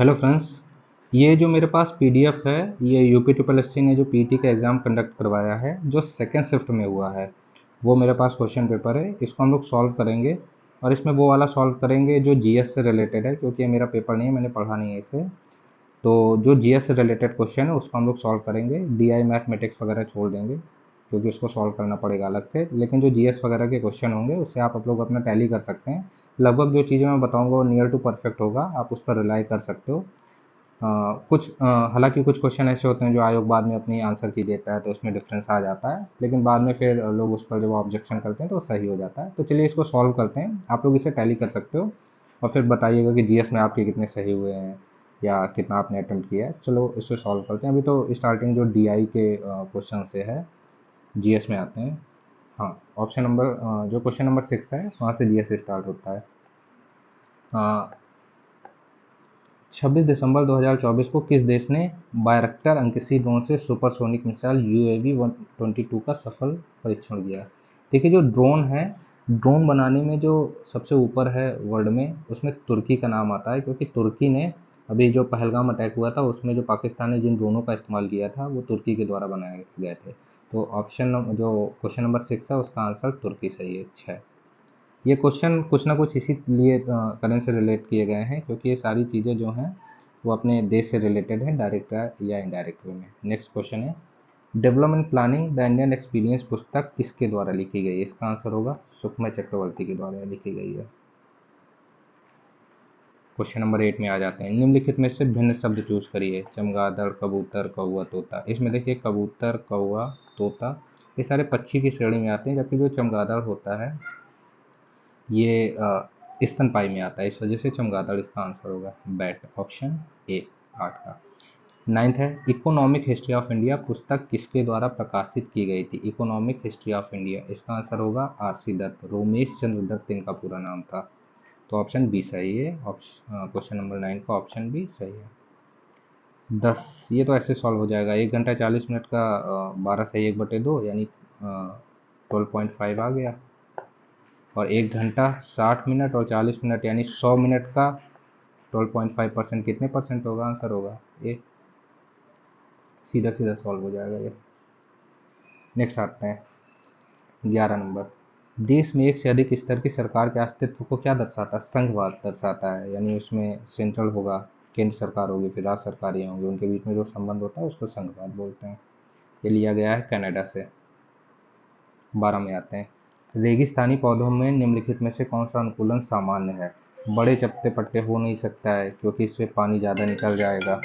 Hello friends. ये जो मेरे पास पीडीएफ है, ये यूपी ट्रिपल एससी ने जो पीटी का एग्ज़ाम कंडक्ट करवाया है, जो सेकेंड शिफ्ट में हुआ है, वो मेरे पास क्वेश्चन पेपर है। इसको हम लोग सॉल्व करेंगे और इसमें वो वाला सॉल्व करेंगे जो जीएस से रिलेटेड है, क्योंकि ये मेरा पेपर नहीं है, मैंने पढ़ा नहीं है इसे। तो जो जीएस से रिलेटेड क्वेश्चन है उसको हम लोग सॉल्व करेंगे। डीआई मैथमेटिक्स वगैरह छोड़ देंगे क्योंकि उसको सॉल्व करना पड़ेगा अलग से, लेकिन जो जीएस वगैरह के क्वेश्चन होंगे उससे आप लोग अपना टैली कर सकते हैं। लगभग जो चीज़ें मैं बताऊंगा वो नियर टू परफेक्ट होगा, आप उस पर रिलाई कर सकते हो। हालांकि कुछ क्वेश्चन ऐसे होते हैं जो आयोग बाद में अपनी आंसर की देता है, तो उसमें डिफरेंस आ जाता है, लेकिन बाद में फिर लोग उस पर जब ऑब्जेक्शन करते हैं तो वो सही हो जाता है। तो चलिए इसको सॉल्व करते हैं, आप लोग इसे टैली कर सकते हो और फिर बताइएगा कि जीएस में आपके कितने सही हुए हैं या कितना आपने अटेम्प्ट किया है। चलो इससे सॉल्व करते हैं। अभी तो स्टार्टिंग जो डीआई के क्वेश्चन से है, जीएस में आते हैं। हाँ, ऑप्शन नंबर जो क्वेश्चन नंबर 6 है वहाँ से जीएस स्टार्ट होता है। 26 दिसंबर 2024 को किस देश ने बायरक्टर अंकिसी ड्रोन से सुपरसोनिक मिसाइल यूएवी 122 का सफल परीक्षण किया? देखिए, जो ड्रोन है, ड्रोन बनाने में जो सबसे ऊपर है वर्ल्ड में, उसमें तुर्की का नाम आता है, क्योंकि तुर्की ने अभी जो पहलगाम अटैक हुआ था उसमें जो पाकिस्तान ने जिन ड्रोनों का इस्तेमाल किया था वो तुर्की के द्वारा बनाए गए थे। तो जो क्वेश्चन नंबर 6 है उसका आंसर तुर्की सही है, 6। ये क्वेश्चन कुछ ना कुछ इसीलिए करंट से रिलेट किए गए हैं, क्योंकि ये सारी चीज़ें जो हैं वो अपने देश से रिलेटेड है, डायरेक्ट या इनडायरेक्ट वे में। नेक्स्ट क्वेश्चन है, development planning the Indian experience पुस्तक किसके द्वारा लिखी गई है? इसका आंसर होगा सुखमय चक्रवर्ती के द्वारा लिखी गई है। क्वेश्चन नंबर 8 में आ जाते हैं, निम्नलिखित में से भिन्न शब्द चूज करिए। चमगादड़, कबूतर, कौवा, तोता। इसमें देखिए, कबूतर, कौवा, तोता, ये सारे पक्षी की श्रेणी में आते हैं, जबकि जो चमगादड़ होता है ये स्तनपायी में आता है, इस वजह से चमगादड़ इसका आंसर होगा। बैट, ऑप्शन ए, 8 का। नाइन्थ है, इकोनॉमिक हिस्ट्री ऑफ इंडिया पुस्तक किसके द्वारा प्रकाशित की गई थी? इकोनॉमिक हिस्ट्री ऑफ इंडिया, इसका आंसर होगा आरसी दत्त, रोमेश चंद्र दत्त इनका पूरा नाम था। तो ऑप्शन बी सही है। क्वेश्चन नंबर 9 का ऑप्शन बी सही है। 10, ये तो ऐसे सॉल्व हो जाएगा। 1 घंटा 40 मिनट का 12 सही 1/2 यानी 12.5 आ गया। और 1 घंटा 60 मिनट और 40 मिनट यानी 100 मिनट का 12.5% कितने परसेंट होगा? आंसर होगा ए। सीधा सीधा सॉल्व हो जाएगा ये। नेक्स्ट आते हैं 11 नंबर, देश में एक से अधिक स्तर की सरकार के अस्तित्व को क्या दर्शाता है? संघवाद दर्शाता है, यानी उसमें सेंट्रल होगा, केंद्र सरकार होगी, फिर राज्य सरकारें होंगी, उनके बीच में जो संबंध होता है उसको संघवाद बोलते हैं। ये लिया गया है कनाडा से। 12 में आते हैं, रेगिस्तानी पौधों में निम्नलिखित में से कौन सा अनुकूलन सामान्य है? बड़े चपटे पट्टे हो नहीं सकता है, क्योंकि इससे पानी ज़्यादा निकल जाएगा।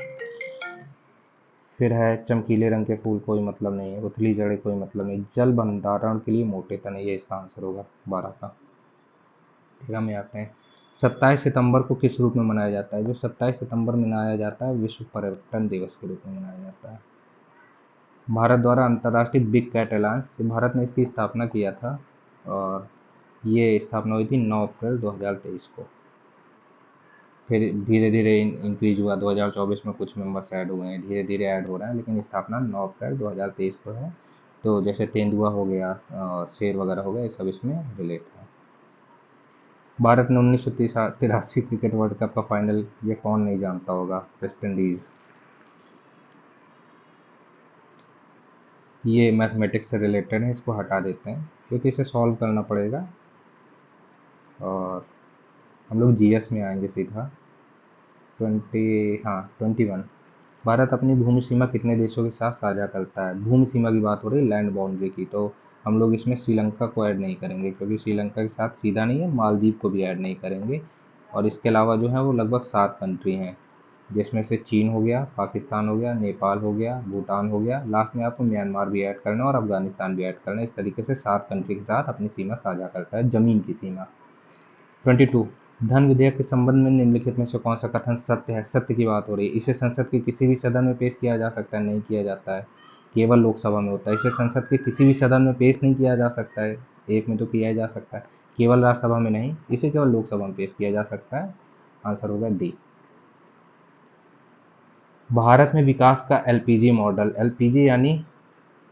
फिर है चमकीले रंग के फूल, कोई मतलब नहीं है। उथली जड़ें, कोई मतलब नहीं। जल भंडारण के लिए मोटे तने, ये इसका आंसर होगा 12 का। 13 में आते हैं, 27 सितंबर को किस रूप में मनाया जाता है? जो 27 सितंबर मनाया जाता है विश्व पर्यटन दिवस के रूप में मनाया जाता है। भारत द्वारा अंतर्राष्ट्रीय बिग कैट अलायंस, भारत ने इसकी स्थापना किया था और ये स्थापना हुई थी 9 अप्रैल 2023 को। फिर धीरे धीरे इंक्रीज हुआ, 2024 में कुछ मेंबर्स ऐड हुए हैं, धीरे धीरे ऐड हो रहे हैं, लेकिन स्थापना 9 अप्रैल 2023 को है। तो जैसे तेंदुआ हो गया और शेर वगैरह हो गया, ये सब इसमें रिलेट है। भारत ने 1983 क्रिकेट वर्ल्ड कप का फाइनल, ये कौन नहीं जानता होगा? West Indies. ये मैथमेटिक्स से रिलेटेड है, इसको हटा देते हैं क्योंकि इसे सॉल्व करना पड़ेगा और हम लोग जीएस में आएंगे सीधा। 21। भारत अपनी भूमि सीमा कितने देशों के साथ साझा करता है? भूमि सीमा की बात हो रही है, लैंड बाउंड्री की, तो हम लोग इसमें श्रीलंका को ऐड नहीं करेंगे, क्योंकि श्रीलंका के साथ सीधा नहीं है। मालदीव को भी ऐड नहीं करेंगे। और इसके अलावा जो है वो लगभग 7 कंट्री हैं, जिसमें से चीन हो गया, पाकिस्तान हो गया, नेपाल हो गया, भूटान हो गया, लास्ट में आपको म्यांमार भी ऐड करना है और अफगानिस्तान भी ऐड करना है। इस तरीके से 7 कंट्री के साथ अपनी सीमा साझा करता है, जमीन की सीमा। 22, धन विधेयक के संबंध में निम्नलिखित में से कौन सा कथन सत्य है? सत्य की बात हो रही है। इसे संसद के किसी भी सदन में पेश किया जा सकता है? नहीं किया जाता है, केवल लोकसभा में होता है। इसे संसद के किसी भी सदन में पेश नहीं किया जा सकता है, एक में तो किया जा सकता है, केवल राज्यसभा में नहीं, इसे केवल लोकसभा में पेश किया जा सकता है। आंसर होगा डी। भारत में विकास का एलपीजी मॉडल, एलपीजी यानी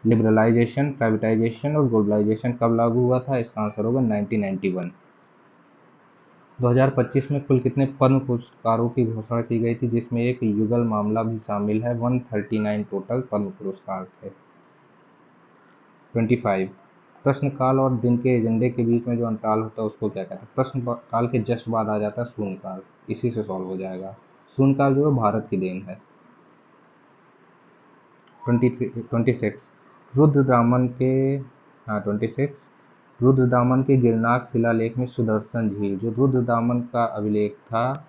लिबरलाइजेशन, प्राइवेटाइजेशन और ग्लोबलाइजेशन, कब लागू हुआ था? इसका आंसर होगा 1991। 2025 में कुल कितने पद्म पुरस्कारों की घोषणा की गई थी, जिसमें एक युगल मामला भी शामिल है। 139 टोटल पद्म पुरस्कार थे। 25 प्रश्न काल और दिन के एजेंडे के बीच में जो अंतराल होता है उसको क्या कहते हैं। प्रश्न काल के जस्ट बाद आ जाता है शून्यकाल, इसी से सॉल्व हो जाएगा। शून्यकाल जो है भारत की देन है। 26 रुद्रदामन के 26 रुद्रदामन के गिरनार शिलालेख में सुदर्शन झील, जो रुद्रदामन का अभिलेख था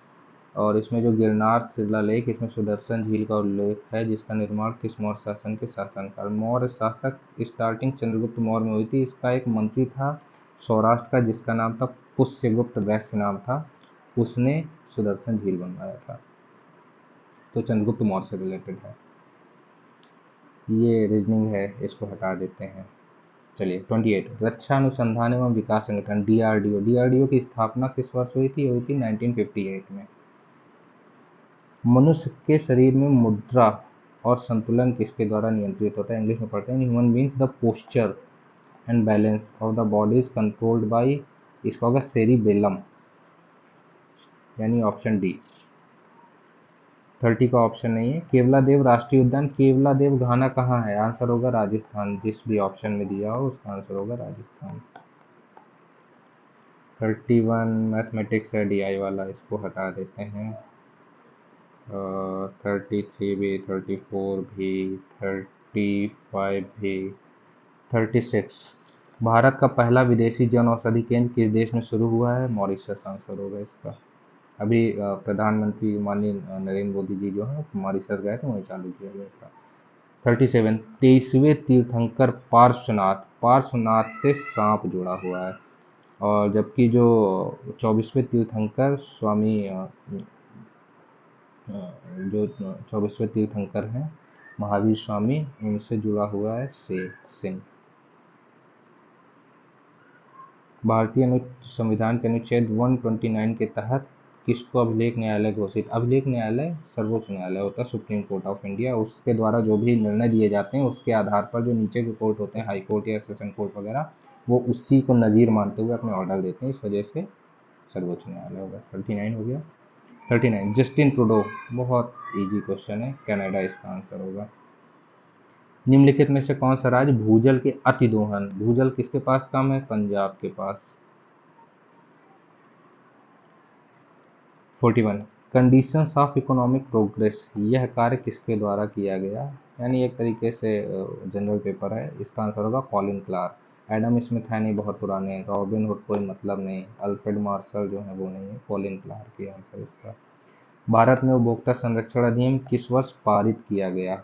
और इसमें जो गिरनार शिलालेख, इसमें सुदर्शन झील का उल्लेख है, जिसका निर्माण किस मौर्य शासन के शासनकाल। मौर्य शासक स्टार्टिंग चंद्रगुप्त मौर्य में हुई थी। इसका एक मंत्री था सौराष्ट्र का, जिसका नाम था पुष्यगुप्त वैश्य नाम था, उसने सुदर्शन झील बनवाया था। तो चंद्रगुप्त मौर्य से रिलेटेड है। ये रीजनिंग है, इसको हटा देते हैं। चलिए 28 रक्षा अनुसंधान एवं विकास संगठन डीआरडीओ की स्थापना किस वर्ष हुई थी? हुई थी 1958 में। मनुष्य के शरीर में मुद्रा और संतुलन किसके द्वारा नियंत्रित होता है? इंग्लिश में पढ़ते हैं। Human beings the posture and balance of the body is controlled by, इसका होगा सेरिबेलम, यानी ऑप्शन डी। 30 का ऑप्शन नहीं है। केवलादेव राष्ट्रीय उद्यान, केवलादेव घाना कहाँ है? आंसर होगा राजस्थान। जिस भी ऑप्शन में दिया हो उसका आंसर होगा राजस्थान। 31 मैथमेटिक्स है डीआई वाला, इसको हटा देते हैं। 33 भी, 34 भी, 35 भी, 36 भारत का पहला विदेशी जन औषधि केंद्र किस देश में शुरू हुआ है? मॉरिशस आंसर होगा इसका। अभी प्रधानमंत्री माननीय नरेंद्र मोदी जी जो है मॉरिशस गए थे, वहीं चालू किया गया था। 37 23वें तीर्थंकर पार्श्वनाथ, पार्श्वनाथ से सांप जुड़ा हुआ है। और जबकि जो 24वें तीर्थंकर स्वामी जो 24वें तीर्थंकर हैं महावीर स्वामी, उनसे जुड़ा हुआ है शेर सिंह। भारतीय संविधान के अनुच्छेद 129 के तहत किसको अभिलेख न्यायालय घोषित? अभिलेख न्यायालय सर्वोच्च न्यायालय होता है, सुप्रीम कोर्ट ऑफ इंडिया। उसके द्वारा जो भी निर्णय दिए जाते हैं उसके आधार पर जो नीचे के कोर्ट होते हैं, हाई कोर्ट या सेशन कोर्ट वगैरह, वो उसी को नज़ीर मानते हुए अपने ऑर्डर देते हैं। इस वजह से सर्वोच्च न्यायालय होगा। 39 हो गया। 39 जस्टिन ट्रूडो, बहुत इजी क्वेश्चन है, कनाडा इसका आंसर होगा। निम्नलिखित में से कौन सा राज्य भूजल के अतिदोहन, भूजल किसके पास कम है? पंजाब के पास। 41 कंडीशंस ऑफ इकोनॉमिक प्रोग्रेस, यह कार्य किसके द्वारा किया गया? यानी एक तरीके से जनरल पेपर है, इसका आंसर होगा कॉलिन क्लार्क। एडम स्मिथ है नहीं, बहुत पुराने। रॉबिन हुड कोई मतलब नहीं। अल्फ्रेड मार्शल जो है वो नहीं है। कॉलिन क्लार्क ही आंसर इसका। भारत में उपभोक्ता संरक्षण अधिनियम किस वर्ष पारित किया गया?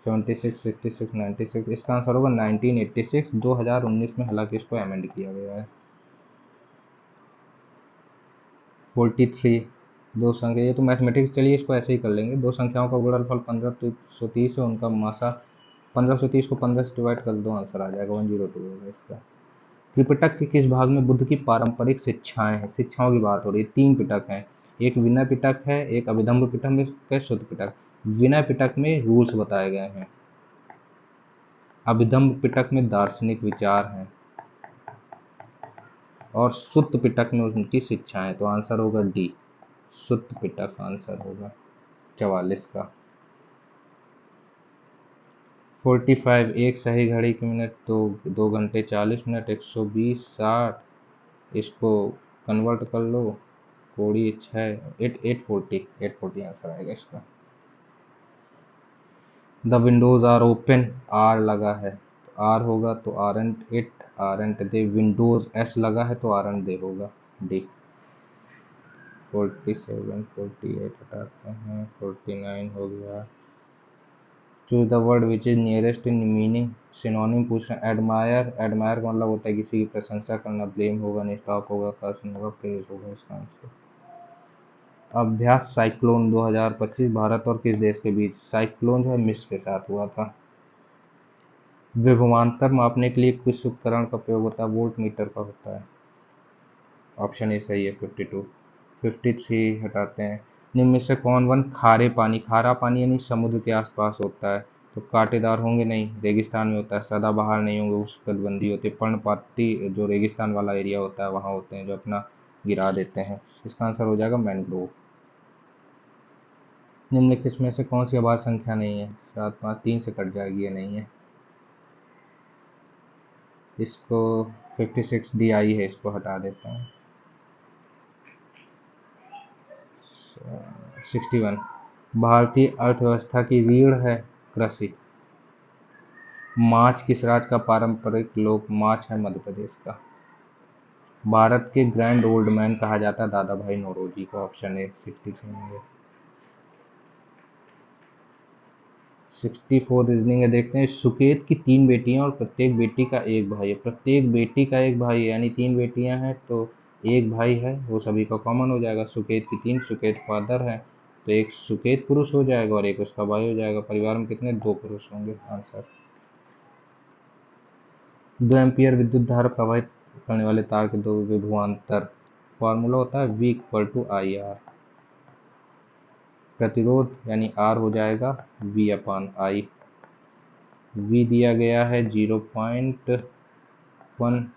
76, 66, 96, इसका आंसर होगा 1986। 2019 में हालांकि इसको अमेंड किया गया है। 43 दो संख्या, ये तो मैथमेटिक्स, चलिए इसको ऐसे ही कर लेंगे। दो संख्याओं का गुणनफल 1530 है, उनका मासा 1530 को 15 से डिवाइड कर दो, आंसर आ जाएगा 102 होगा इसका। त्रिपिटक के किस भाग में बुद्ध की पारंपरिक शिक्षाएं हैं? शिक्षाओं की बात हो रही है। 3 पिटक हैं, एक विनय पिटक है, एक अभिधम्म पिटक है, शुद्ध पिटक। विनय पिटक में रूल्स बताए गए हैं, अभिधम्म पिटक में दार्शनिक विचार हैं, और सुत्त पिटक में उनकी शिक्षाएं। तो आंसर होगा डी, सुत्त पिटक आंसर होगा 44 का। 45 एक सही घड़ी की मिनट तो 2 घंटे 40 मिनट, 120, 60, इसको कन्वर्ट कर लो, कोड़ी 6, 840 आंसर आएगा इसका। The windows are open, are लगा है तो आर होगा, तो aren't it, aren't they. Windows s लगा है तो आरंट दे होगा, डी। 47, 48 हटाते हैं, 49 हो गया। Choose the word which is nearest in meaning, synonym पूछ रहे हैं। एडमायर, एडमायर का मतलब होता है किसी की प्रशंसा करना। ब्लेम होगा नहीं, स्टॉप होगा, कर्सन होगा, प्रेज होगा इसका आंसर। अभ्यास साइक्लोन 2025 भारत और किस देश के बीच? साइक्लोन जो है मिस्र के साथ हुआ था। विभवांतर मापने के लिए किस उपकरण का प्रयोग होता है? वोल्ट मीटर का होता है। ऑप्शन ए सही है 52। 53 हटाते हैं। निम्न में से कौन वन खारे पानी, खारा पानी यानी समुद्र के आसपास होता है? तो कांटेदार होंगे नहीं, रेगिस्तान में होता है। सदाबहार नहीं होंगे, उष्णकटिबंधीय होते हैं। पर्णपाती जो रेगिस्तान वाला एरिया होता है वहाँ होते हैं, जो अपना गिरा देते हैं। इसका आंसर हो जाएगा मैंग्रोव। निम्नलिखित में से कौन सी अभाज्य संख्या नहीं है? 7 5 3 से कट जाएगी, ये नहीं है। इसको 56 डी आई है, इसको हटा देता हूँ। 61 भारतीय अर्थव्यवस्था की रीढ़ है कृषि। माछ किस राज्य का पारंपरिक लोक माछ है? मध्य प्रदेश का। भारत के ग्रैंड ओल्ड मैन कहा जाता है दादा भाई नौरोजी को। ऑप्शन ए 63 में। 64 रीजनिंग है, देखते हैं। सुकेत की 3 बेटियां और प्रत्येक बेटी का एक भाई है। प्रत्येक बेटी का एक भाई है, यानी 3 बेटियां हैं तो एक भाई है, वो सभी का कॉमन हो जाएगा। सुकेत की 3, सुकेत फादर है तो एक सुकेत पुरुष हो जाएगा और एक उसका भाई हो जाएगा। परिवार में कितने? 2 पुरुष होंगे। आंसर। 2 एम्पियर विद्युत धारा प्रवाहित करने वाले तार के दो विभवांतर फॉर्मूला होता है V/IR। प्रतिरोध यानी R हो जाएगा V/I। V दिया गया है 0.1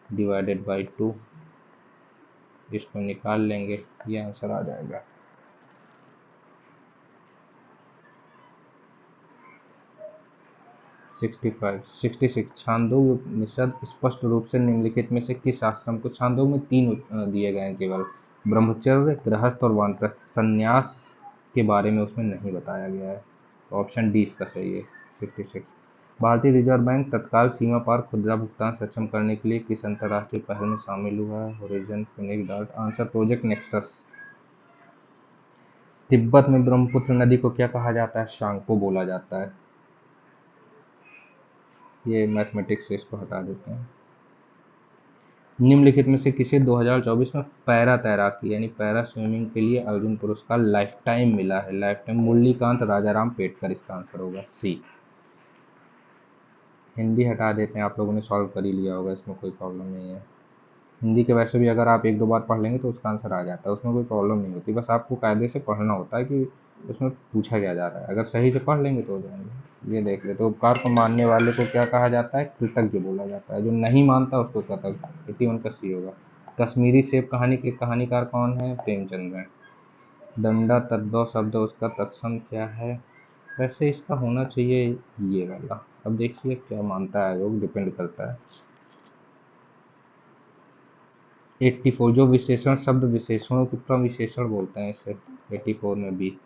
डिवाइडेड बाई 2। इसको निकाल लेंगे, ये आंसर आ जाएगा। 66 छांदोग्य उपनिषद स्पष्ट रूप से निम्नलिखित में से किस आश्रम को? छांदोग्य में 3 दिए गए हैं केवल, ब्रह्मचर्य, गृहस्थ और वानप्रस्थ। संन्यास के बारे में उसमें नहीं बताया गया है, तो ऑप्शन डी इसका सही है। 66 भारतीय रिजर्व बैंक तत्काल सीमा पार खुदरा भुगतान सक्षम करने के लिए किस अंतर्राष्ट्रीय पहल में शामिल हुआ है? Horizon, Phoenix, dart. Answer project nexus. Tibet में ब्रह्मपुत्र नदी को क्या कहा जाता है? शांगपो बोला जाता है। ये मैथमेटिक्स से इसको हटा देते हैं। निम्नलिखित में से किसे 2024 में पैरा तैराकी यानी पैरा स्विमिंग के लिए अर्जुन पुरस्कार लाइफ टाइम मिला है? लाइफ टाइम मुरलीकांत राजाराम पेटकर, इसका आंसर होगा सी। हिंदी हटा देते हैं, आप लोगों ने सॉल्व कर ही लिया होगा, इसमें कोई प्रॉब्लम नहीं है। हिंदी के वैसे भी अगर आप 1-2 बार पढ़ लेंगे तो उसका आंसर आ जाता है, उसमें कोई प्रॉब्लम नहीं होती। बस आपको कायदे से पढ़ना होता है कि उसमें पूछा क्या जा रहा है। अगर सही से पढ़ लेंगे तो हो जाएंगे। ये देख लेते, उपकार को मानने वाले को क्या कहा जाता है? कृतज्ञ बोला जाता है। जो नहीं मानता उसको कृतज्ञ। 81 का सी होगा। कश्मीरी सेब कहानी के कहानीकार कौन है? प्रेमचंद्र हैं। दंडा तद्भव शब्द उसका तत्सम क्या है? वैसे इसका होना चाहिए ये वाला। अब देखिए क्या मानता है लोग, डिपेंड करता है। 84 जो विशेषण शब्द विशेषणों की प्रविशेषण बोलते हैं इसे। 84 में बी।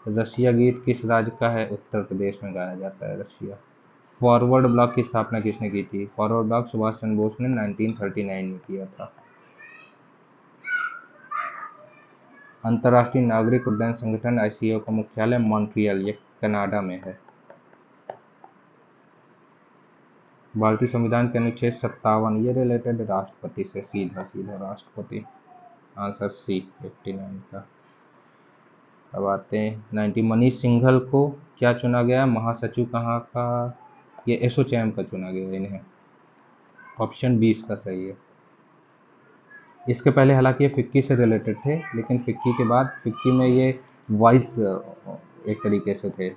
रसिया गीत किस राज्य का है? उत्तर प्रदेश में गाया जाता है रसिया। फॉरवर्ड ब्लॉक की स्थापना किसने की थी? फॉरवर्ड ब्लॉक सुभाष चंद्र बोस ने 1939 में किया था। अंतर्राष्ट्रीय नागरिक उड्डयन संगठन ICAO का मुख्यालय मॉन्ट्रियल, ये कनाडा में है। भारतीय संविधान के अनुच्छेद 57 ये रिलेटेड राष्ट्रपति से, सीधा सीधा राष्ट्रपति। आंसर सी 59 का। अब आते हैं 90। मनीष सिंघल को क्या चुना गया? महासचिव कहाँ का? ये एसोचैम का चुना गया इन्हें। ऑप्शन बी इसका सही है। इसके पहले हालांकि ये फिक्की से रिलेटेड थे, लेकिन फिक्की के बाद, फिक्की में ये वाइस एक तरीके से थे,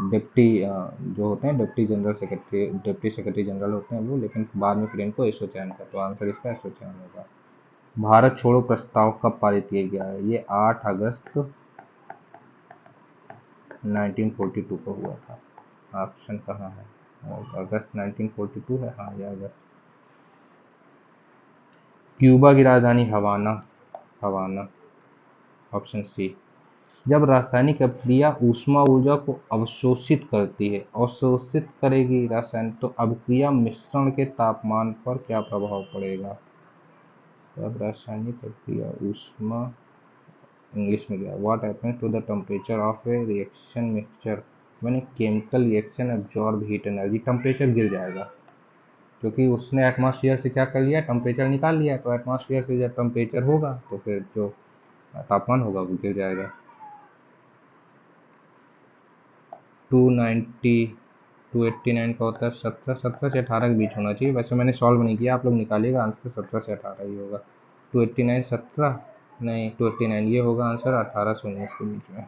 डिप्टी जो होते हैं deputy general secretary, deputy secretary general होते हैं वो, लेकिन बाद में फिर इनको एसोचैम का, तो आंसर इसका एसोचैम होगा। भारत छोड़ो प्रस्ताव कब पारित किया गया है? ये 8 अगस्त 1942 को हुआ था। ऑप्शन कहाँ है? अगस्त 1942 है, हाँ ये अगस्त। क्यूबा की राजधानी हवाना। हवाना। Option C. जब रासायनिक अभिक्रिया ऊष्मा ऊर्जा को अवशोषित करती है, अवशोषित करेगी रासायन, तो अभिक्रिया मिश्रण के तापमान पर क्या प्रभाव पड़ेगा? जब रासायनिक अभिक्रिया ऊष्मा, इंग्लिश में गया, what happens to the temperature of a reaction mixture when a chemical reaction absorb heat energy? Temperature गिर जाएगा, क्योंकि उसने एटमॉस्फेयर से क्या कर लिया? टेम्परेचर निकाल लिया। तो एटमॉस्फेयर से जब टेम्परेचर होगा तो फिर जो तापमान होगा वो गिर जाएगा। 290 289 का होता है 17 से 18 के बीच होना चाहिए। वैसे मैंने सॉल्व नहीं किया, आप लोग निकालिएगा, आंसर 17 से 18 ही होगा। 289 17 नहीं, 289 ये होगा आंसर, 18 से 19 के बीच में।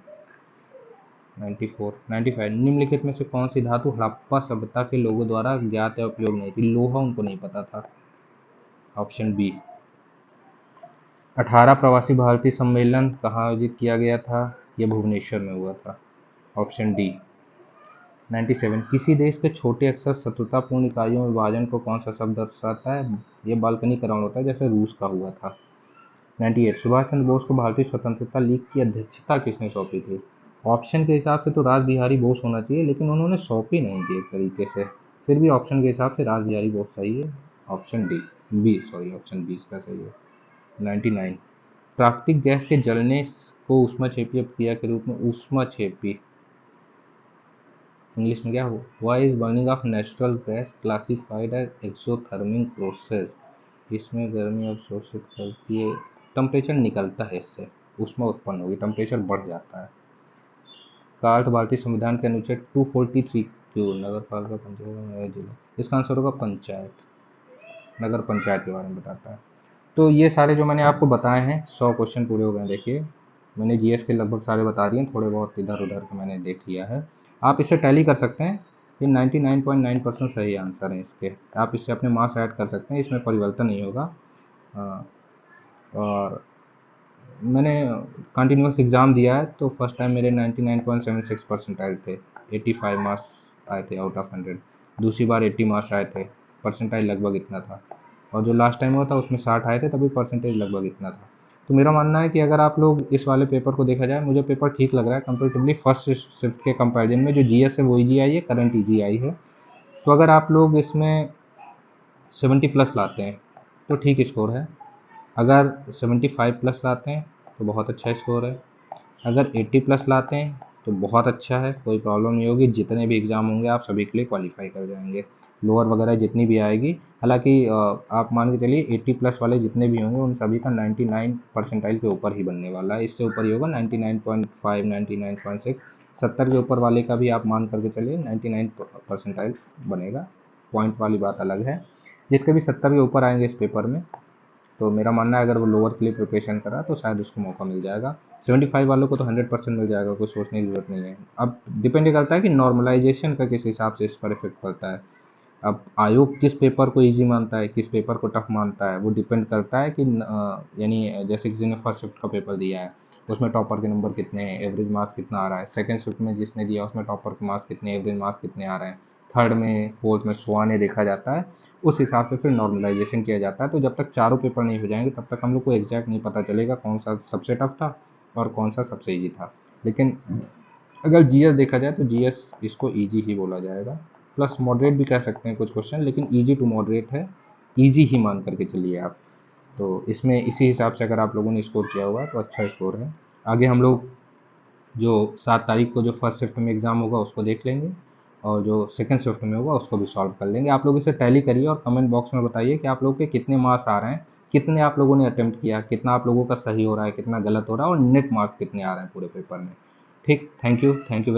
94, 95 निम्नलिखित में से कौन सी धातु हड़प्पा सभ्यता के लोगों द्वारा ज्ञात या उपयोग नहीं थी? लोहा उनको नहीं पता था। Option B. 18 प्रवासी भारतीय सम्मेलन कहाँ आयोजित किया गया था? यह भुवनेश्वर में हुआ था। Option D. 97 किसी देश के छोटे अक्षर शत्रुतापूर्ण इकाइयों में विभाजन को कौन सा शब्द दर्शाता है? ये बालकनीकरण होता है, जैसे रूस का हुआ था। 98 सुभाष चंद्र बोस को भारतीय स्वतंत्रता लीग की अध्यक्षता किसने सौंपी थी? ऑप्शन के हिसाब से तो रास बिहारी बोस होना चाहिए, लेकिन उन्होंने सौंपी नहीं थी एक तरीके से। फिर भी ऑप्शन के हिसाब से रास बिहारी बोस सही है। Option D, B sorry, option B इसका सही है। 99 प्राकृतिक गैस के जलने को ऊष्माक्षेपी अपक्रिया के रूप में ऊष्माक्षेपी इंग्लिश में क्या हो? Why is burning of natural gas classified as exothermic process? इसमें गर्मी अवशोषित करती है, टेम्परेचर निकलता है, इससे ऊष्मा उत्पन्न होगी, टेम्परेचर बढ़ जाता है। का अर्थ भारतीय संविधान के अनुच्छेद 243 क्यों नगर पालिका पंचायत जिला, इसका आंसर होगा पंचायत, नगर पंचायत के बारे में बताता है। तो ये सारे जो मैंने आपको बताए हैं 100 क्वेश्चन पूरे हो गए। देखिए मैंने जीएस के लगभग सारे बता दिए, थोड़े बहुत इधर उधर के मैंने देख लिया है। आप इससे टैली कर सकते हैं, ये 99.9% सही आंसर है इसके। आप इससे अपने मार्क्स ऐड कर सकते हैं, इसमें परिवर्तन नहीं होगा। और मैंने कंटिन्यूस एग्ज़ाम दिया है, तो फर्स्ट टाइम मेरे 99.76 परसेंटाइल थे, 85 मार्क्स आए थे आउट ऑफ 100। दूसरी बार 80 मार्क्स आए थे, परसेंटाइल लगभग इतना था। और जो लास्ट टाइम हुआ था उसमें 60 आए थे, तभी परसेंटेज लगभग इतना था। तो मेरा मानना है कि अगर आप लोग इस वाले पेपर को देखा जाए, मुझे पेपर ठीक लग रहा है कंपेरेटिवली फर्स्ट शिफ्ट के कंपैरिजन में। जो जीएस है वो ईजी आई है, करंट ईजी आई है। तो अगर आप लोग इसमें 70 प्लस लाते हैं तो ठीक स्कोर है, अगर 75 प्लस लाते हैं तो बहुत अच्छा स्कोर है, अगर 80 प्लस लाते हैं तो बहुत अच्छा है, कोई प्रॉब्लम नहीं होगी। जितने भी एग्ज़ाम होंगे आप सभी के लिए क्वालिफाई कर जाएंगे, लोअर वगैरह जितनी भी आएगी। हालांकि आप मान के चलिए 80 प्लस वाले जितने भी होंगे उन सभी का 99 परसेंटाइल के ऊपर ही बनने वाला है, इससे ऊपर ही होगा 99.5, 99.6। 70 के ऊपर वाले का भी आप मान करके चलिए 99 परसेंटाइल बनेगा, पॉइंट वाली बात अलग है। जिसके भी 70 के ऊपर आएंगे इस पेपर में, तो मेरा मानना है अगर वो लोअर के लिए प्रिपरेशन कर रहा है तो शायद उसको मौका मिल जाएगा। 75 वालों को तो 100% मिल जाएगा, कुछ सोचने की जरूरत नहीं है। अब डिपेंड करता है कि नॉर्मलाइजेशन का किस हिसाब से इस पर इफेक्ट पड़ता है। अब आयोग किस पेपर को इजी मानता है, किस पेपर को टफ मानता है, वो डिपेंड करता है कि यानी जैसे किसी ने फर्स्ट शिफ्ट का पेपर दिया है, उसमें टॉपर के नंबर कितने हैं, एवरेज मार्क्स कितना आ रहा है। सेकंड शिफ्ट में जिसने दिया उसमें टॉपर के मार्क्स कितने, एवरेज मार्क्स कितने आ रहे हैं। थर्ड में, फोर्थ में, सुहाने देखा जाता है, उस हिसाब से फिर नॉर्मलाइजेशन किया जाता है। तो जब तक चारों पेपर नहीं हो जाएंगे तब तक हम लोग को एग्जैक्ट नहीं पता चलेगा कौन सा सबसे टफ था और कौन सा सबसे ईजी था। लेकिन अगर जीएस देखा जाए तो जीएस इसको ईजी ही बोला जाएगा, प्लस मॉडरेट भी कह सकते हैं कुछ क्वेश्चन, लेकिन ईजी टू मॉडरेट है, ईजी ही मान करके चलिए आप। तो इसमें इसी हिसाब से अगर आप लोगों ने स्कोर किया हुआ है तो अच्छा स्कोर है। आगे हम लोग जो 7 तारीख को जो फर्स्ट शिफ्ट में एग्ज़ाम होगा उसको देख लेंगे, और जो सेकंड शिफ्ट में होगा उसको भी सॉल्व कर लेंगे। आप लोग इसे टैली करिए और कमेंट बॉक्स में बताइए कि आप लोग के कितने मार्क्स आ रहे हैं, कितने आप लोगों ने अटेम्प्ट किया, कितना आप लोगों का सही हो रहा है, कितना गलत हो रहा है, और नेट मार्क्स कितने आ रहे हैं पूरे पेपर में। ठीक, थैंक यू, थैंक यू।